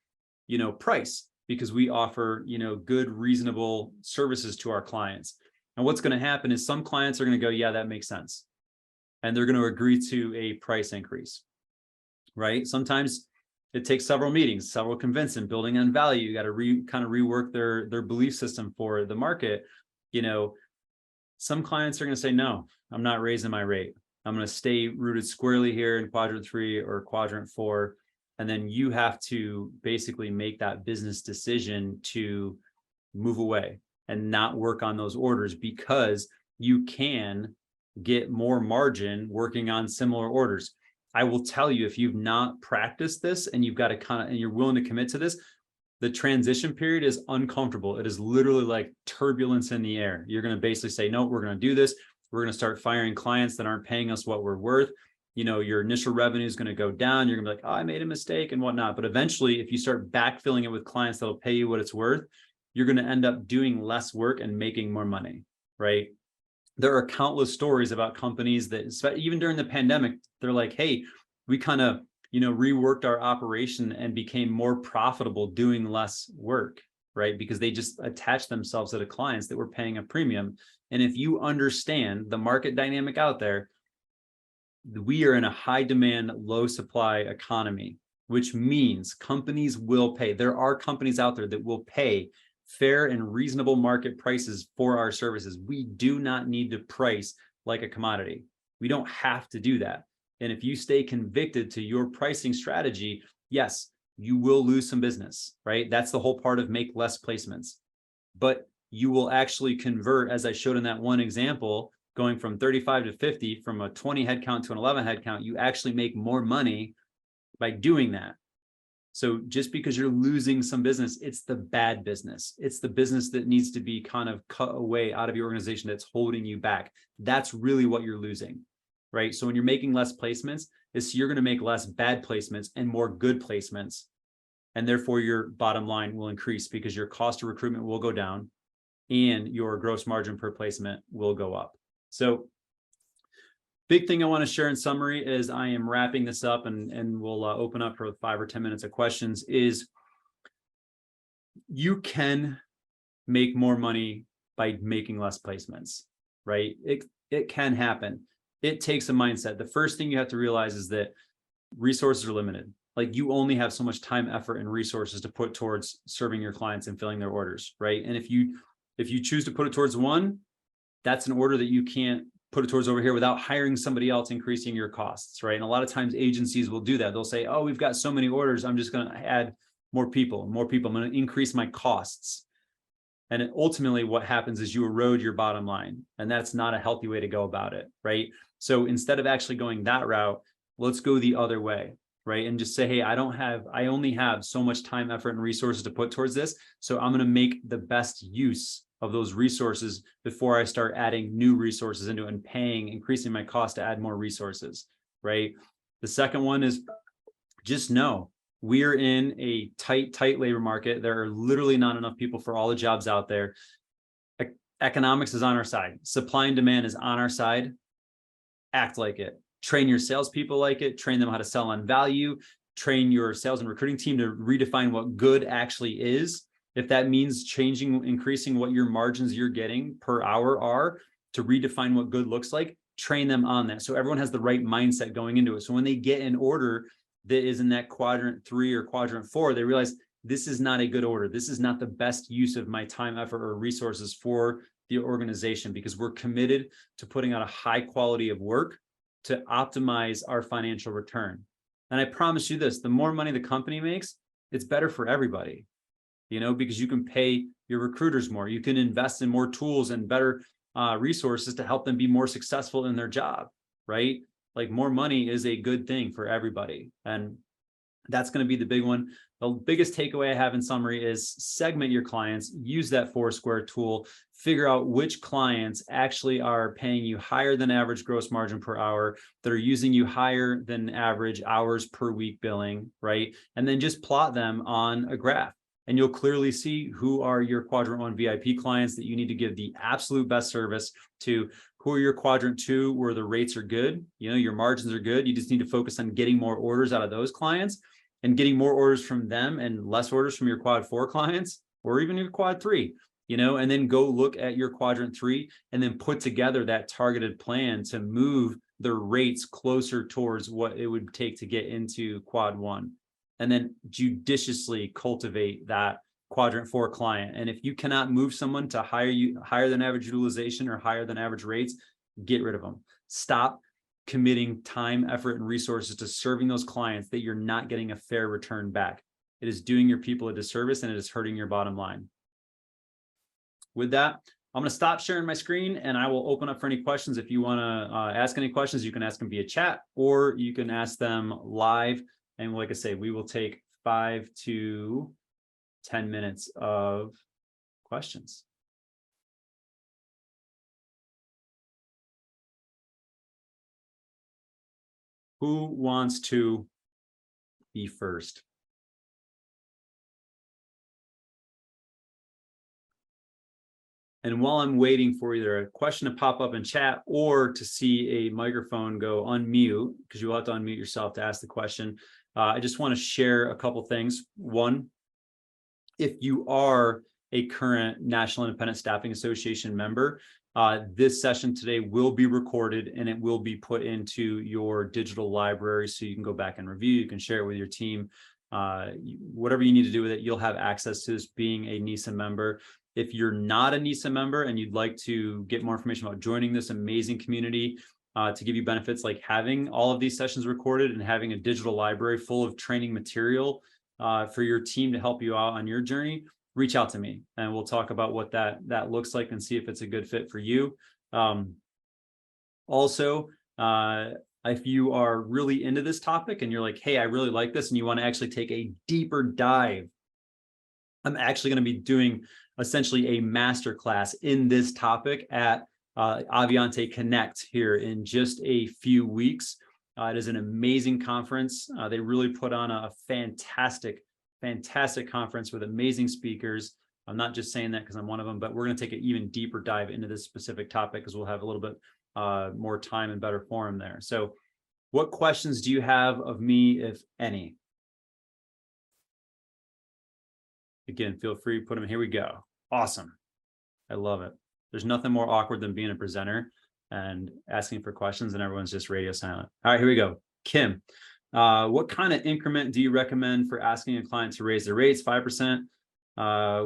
price, because we offer, good, reasonable services to our clients. And what's going to happen is some clients are going to go, yeah, that makes sense. And they're going to agree to a price increase, right? Sometimes it takes several meetings, several convincing, building on value. You got to kind of rework their belief system for the market. Some clients are going to say, no, I'm not raising my rate. I'm going to stay rooted squarely here in quadrant 3 or quadrant 4. And then you have to basically make that business decision to move away and not work on those orders, because you can get more margin working on similar orders. I will tell you, if you've not practiced this and you've got to and you're willing to commit to this, the transition period is uncomfortable. It is literally like turbulence in the air. You're going to basically say, no, we're going to do this. We're going to start firing clients that aren't paying us what we're worth. Your initial revenue is going to go down. You're going to be like, oh, I made a mistake and whatnot. But eventually, if you start backfilling it with clients that'll pay you what it's worth, you're going to end up doing less work and making more money, right? There are countless stories about companies that, even during the pandemic, they're like, hey, we kind of, reworked our operation and became more profitable doing less work, right? Because they just attached themselves to the clients that were paying a premium. And if you understand the market dynamic out there, we are in a high demand, low supply economy, which means companies will pay. There are companies out there that will pay fair and reasonable market prices for our services. We do not need to price like a commodity. We don't have to do that. And if you stay convicted to your pricing strategy, yes, you will lose some business, right? That's the whole part of make less placements. But you will actually convert, as I showed in that one example, going from 35 to 50, from a 20 headcount to an 11 headcount, you actually make more money by doing that. So just because you're losing some business, it's the bad business. It's the business that needs to be kind of cut away out of your organization that's holding you back. That's really what you're losing, right? So when you're making less placements, you're going to make less bad placements and more good placements. And therefore your bottom line will increase because your cost of recruitment will go down and your gross margin per placement will go up. So big thing I want to share in summary is I am wrapping this up and we'll open up for 5 or 10 minutes of questions, is you can make more money by making less placements, right? It can happen. It takes a mindset. The first thing you have to realize is that resources are limited. Like, you only have so much time, effort, and resources to put towards serving your clients and filling their orders, right? And if you choose to put it towards one, that's an order that you can't put it towards over here without hiring somebody else, increasing your costs, right? And a lot of times agencies will do that. They'll say, oh, we've got so many orders, I'm just going to add more people. I'm going to increase my costs. And ultimately what happens is you erode your bottom line. And that's not a healthy way to go about it, right? So instead of actually going that route, let's go the other way, right? And just say, hey, I only have so much time, effort, and resources to put towards this. So I'm going to make the best use of those resources before I start adding new resources into it and increasing my cost to add more resources, right? The second one is just know we're in a tight labor market. There are literally not enough people for all the jobs out there. Economics is on our side. Supply and demand is on our side. Act like it. Train your salespeople like it. Train them how to sell on value. Train your sales and recruiting team to redefine what good actually is. If that means increasing what your margins you're getting per hour are to redefine what good looks like, train them on that. So everyone has the right mindset going into it. So when they get an order that is in that quadrant 3 or quadrant 4, they realize this is not a good order. This is not the best use of my time, effort, or resources for the organization, because we're committed to putting out a high quality of work to optimize our financial return. And I promise you this, the more money the company makes, it's better for everybody. Because you can pay your recruiters more, you can invest in more tools and better resources to help them be more successful in their job, right? Like, more money is a good thing for everybody. And That's going to be the big one. The biggest takeaway I have in summary is segment your clients, use that Foursquare tool, figure out which clients actually are paying you higher than average gross margin per hour, that are using you higher than average hours per week billing, right? And then just plot them on a graph. And you'll clearly see who are your quadrant 1 VIP clients that you need to give the absolute best service to, who are your quadrant 2 where the rates are good, your margins are good. You just need to focus on getting more orders out of those clients and getting more orders from them and less orders from your quad 4 clients or even your quad 3, and then go look at your quadrant 3 and then put together that targeted plan to move the rates closer towards what it would take to get into quad 1. And then judiciously cultivate that quadrant 4 client. And if you cannot move someone to higher than average utilization or higher than average rates, get rid of them. Stop committing time, effort, and resources to serving those clients that you're not getting a fair return back. It is doing your people a disservice and it is hurting your bottom line. With that, I'm going to stop sharing my screen and I will open up for any questions. If you want to ask any questions, you can ask them via chat or you can ask them live. And like I say, we will take 5 to 10 minutes of questions. Who wants to be first? And while I'm waiting for either a question to pop up in chat or to see a microphone go unmute, because you will have to unmute yourself to ask the question, I just want to share a couple things. One, if you are a current National Independent Staffing Association member, this session today will be recorded and it will be put into your digital library so you can go back and review. You can share it with your team. Whatever you need to do with it, you'll have access to this being a NISA member. If you're not a NISA member and you'd like to get more information about joining this amazing community to give you benefits like having all of these sessions recorded and having a digital library full of training material for your team to help you out on your journey, reach out to me and we'll talk about what that looks like and see if it's a good fit for you. Also, if you are really into this topic and you're like, hey, I really like this and you want to actually take a deeper dive, I'm actually going to be doing essentially a masterclass in this topic at Aviante Connect here in just a few weeks. It is an amazing conference. They really put on a fantastic conference with amazing speakers. I'm not just saying that because I'm one of them, but we're going to take an even deeper dive into this specific topic because we'll have a little bit more time and better forum there. So what questions do you have of me, if any? Again, feel free to put them. Here we go. Awesome. I love it. There's nothing more awkward than being a presenter and asking for questions and everyone's just radio silent. All right, here we go. Kim, what kind of increment do you recommend for asking a client to raise their rates? 5%.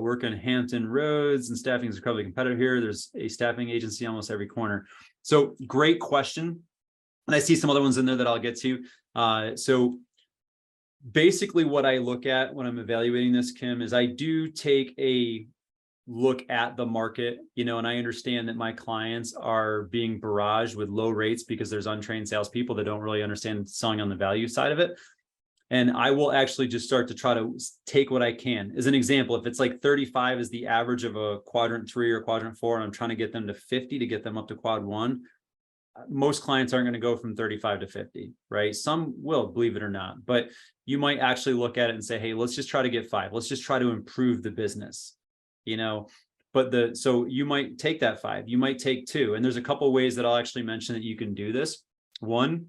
Work in Hampton Roads and staffing is incredibly competitive here. There's a staffing agency almost every corner. So great question. And I see some other ones in there that I'll get to. So basically what I look at when I'm evaluating this, Kim, is I do take a look at the market, and I understand that my clients are being barraged with low rates because there's untrained salespeople that don't really understand selling on the value side of it. And I will actually just start to try to take what I can. As an example, if it's like 35 is the average of a quadrant 3 or quadrant 4, and I'm trying to get them to 50 to get them up to quad 1, most clients aren't going to go from 35 to 50, right? Some will, believe it or not, but you might actually look at it and say, hey, let's just try to get 5. Let's just try to improve the business, but so you might take that 5, you might take 2. And there's a couple of ways that I'll actually mention that you can do this. One,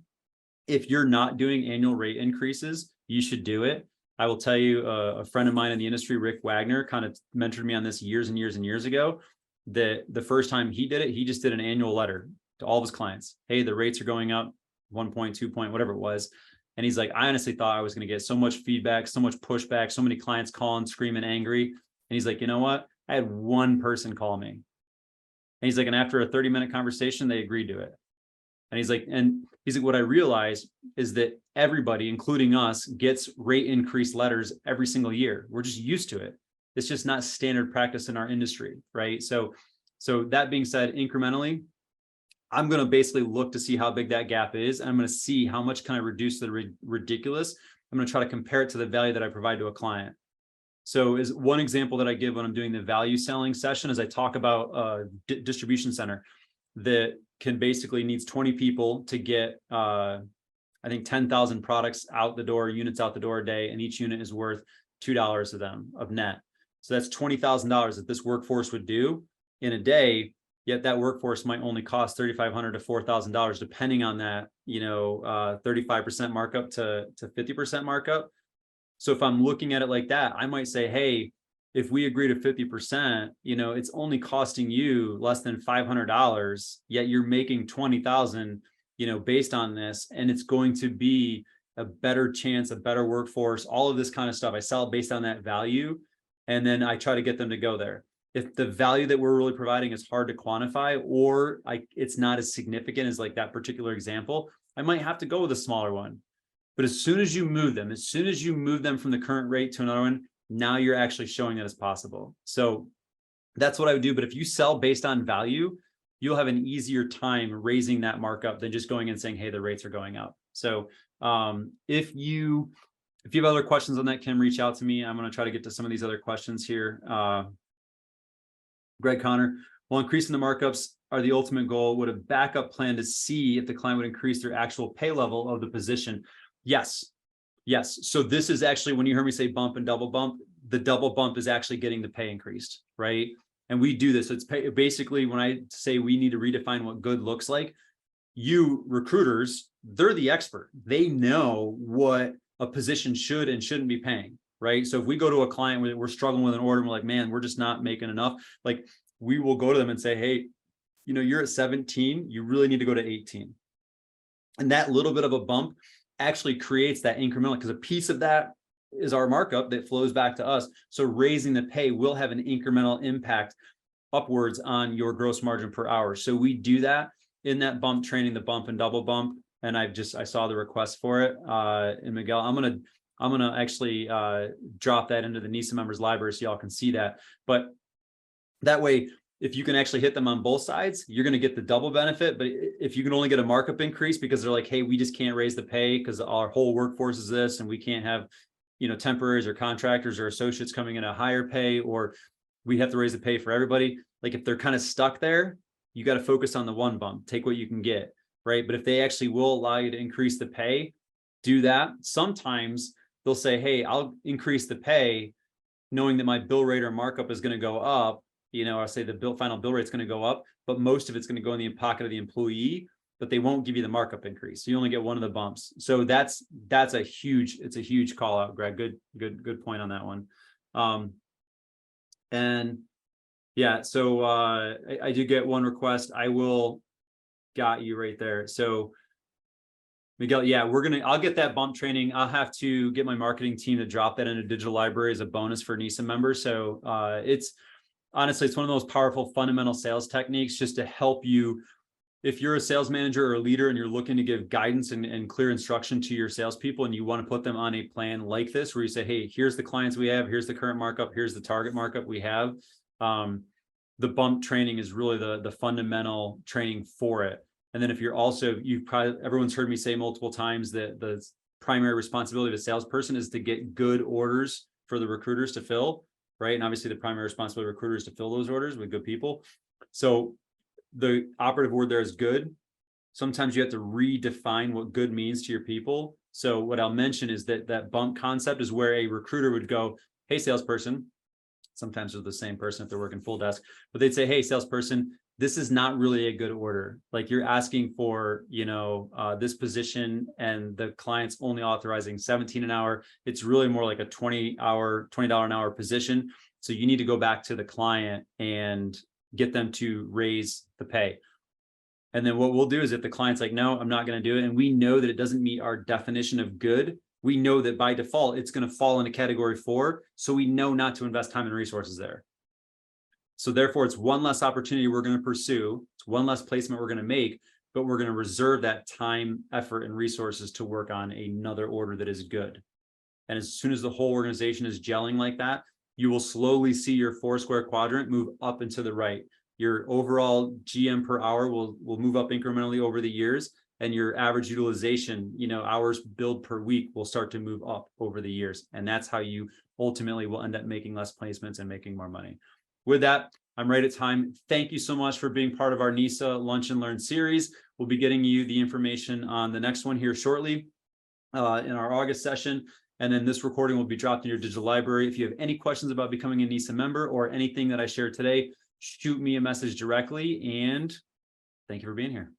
if you're not doing annual rate increases, you should do it. I will tell you, a friend of mine in the industry, Rick Wagner, kind of mentored me on this years and years and years ago, that the first time he did it, he just did an annual letter to all of his clients. Hey, the rates are going up 1 point, 2 point, whatever it was. And he's like, I honestly thought I was going to get so much feedback, so much pushback, so many clients calling, screaming, angry. And he's like, you know what? I had one person call me. And he's like, and after a 30-minute conversation, they agreed to it. And he's like, what I realized is that everybody, including us, gets rate increase letters every single year. We're just used to it. It's just not standard practice in our industry, right? So that being said, incrementally, I'm going to basically look to see how big that gap is. And I'm going to see how much can I reduce the ridiculous I'm going to try to compare it to the value that I provide to a client. So is one example that I give when I'm doing the value selling session is I talk about a distribution center that can basically needs 20 people to get, I think 10,000 products out the door, units out the door a day, and each unit is worth $2 to them of net. So that's $20,000 that this workforce would do in a day. Yet that workforce might only cost $3,500 to $4,000, depending on that, 35% markup to 50% markup. So if I'm looking at it like that, I might say, hey, if we agree to 50%, it's only costing you less than $500, yet you're making 20,000, based on this, and it's going to be a better chance, a better workforce, all of this kind of stuff. I sell it based on that value, and then I try to get them to go there. If the value that we're really providing is hard to quantify, or it's not as significant as like that particular example, I might have to go with a smaller one. But as soon as you move them from the current rate to another one, now you're actually showing that it's possible. So that's what I would do. But if you sell based on value, you'll have an easier time raising that markup than just going and saying, hey, the rates are going up. So if you have other questions on that, Kim, reach out to me. I'm going to try to get to some of these other questions here. Greg Connor, while increasing the markups are the ultimate goal, would a backup plan to see if the client would increase their actual pay level of the position? Yes. So this is actually, when you hear me say bump and double bump, the double bump is actually getting the pay increased, right? And we do this. It's basically when I say we need to redefine what good looks like, you recruiters, they're the expert. They know what a position should and shouldn't be paying, right? So if we go to a client where we're struggling with an order and we're like, man, we're just not making enough, like we will go to them and say, hey, you're at 17, you really need to go to 18. And that little bit of a bump actually creates that incremental, because a piece of that is our markup that flows back to us. So raising the pay will have an incremental impact upwards on your gross margin per hour. So we do that in that bump training, the bump and double bump. And I saw the request for it. And Miguel, I'm gonna actually drop that into the NISA members library so y'all can see that. But that way, if you can actually hit them on both sides, you're going to get the double benefit. But if you can only get a markup increase because they're like, hey, we just can't raise the pay because our whole workforce is this, and we can't have, temporaries or contractors or associates coming in at a higher pay, or we have to raise the pay for everybody. Like if they're kind of stuck there, you got to focus on the one bump, take what you can get, right? But if they actually will allow you to increase the pay, do that. Sometimes they'll say, hey, I'll increase the pay knowing that my bill rate or markup is going to go up. I'll say the final bill rate is going to go up, but most of it's going to go in the pocket of the employee, but they won't give you the markup increase. So you only get one of the bumps. So it's a huge call out, Greg. Good point on that one. And yeah, so I do get one request. Got you right there. So Miguel, yeah, I'll get that bump training. I'll have to get my marketing team to drop that into digital library as a bonus for NISA members. So honestly, it's one of those powerful fundamental sales techniques just to help you. If you're a sales manager or a leader and you're looking to give guidance and clear instruction to your salespeople, and you want to put them on a plan like this, where you say, hey, here's the clients we have, here's the current markup, here's the target markup we have. The bump training is really the fundamental training for it. And then if you're also, everyone's heard me say multiple times that the primary responsibility of a salesperson is to get good orders for the recruiters to fill. Right. And obviously the primary responsibility of recruiters to fill those orders with good people. So the operative word there is good. Sometimes you have to redefine what good means to your people. So what I'll mention is that bump concept is where a recruiter would go, hey, salesperson. Sometimes they're the same person if they're working full desk, but they'd say, hey, salesperson, this is not really a good order. Like you're asking for, this position and the client's only authorizing 17 an hour. It's really more like a $20 an hour position. So you need to go back to the client and get them to raise the pay. And then what we'll do is if the client's like, no, I'm not going to do it, and we know that it doesn't meet our definition of good, we know that by default, it's going to fall into category 4. So we know not to invest time and resources there. So therefore, it's one less opportunity we're going to pursue. It's one less placement we're going to make, but we're going to reserve that time, effort, and resources to work on another order that is good. And as soon as the whole organization is gelling like that, you will slowly see your 4-square quadrant move up and to the right. Your overall GM per hour will move up incrementally over the years. and your average utilization, hours billed per week will start to move up over the years. And that's how you ultimately will end up making less placements and making more money. With that, I'm right at time. Thank you so much for being part of our NISA Lunch and Learn series. We'll be getting you the information on the next one here shortly in our August session. And then this recording will be dropped in your digital library. If you have any questions about becoming a NISA member or anything that I shared today, shoot me a message directly. And thank you for being here.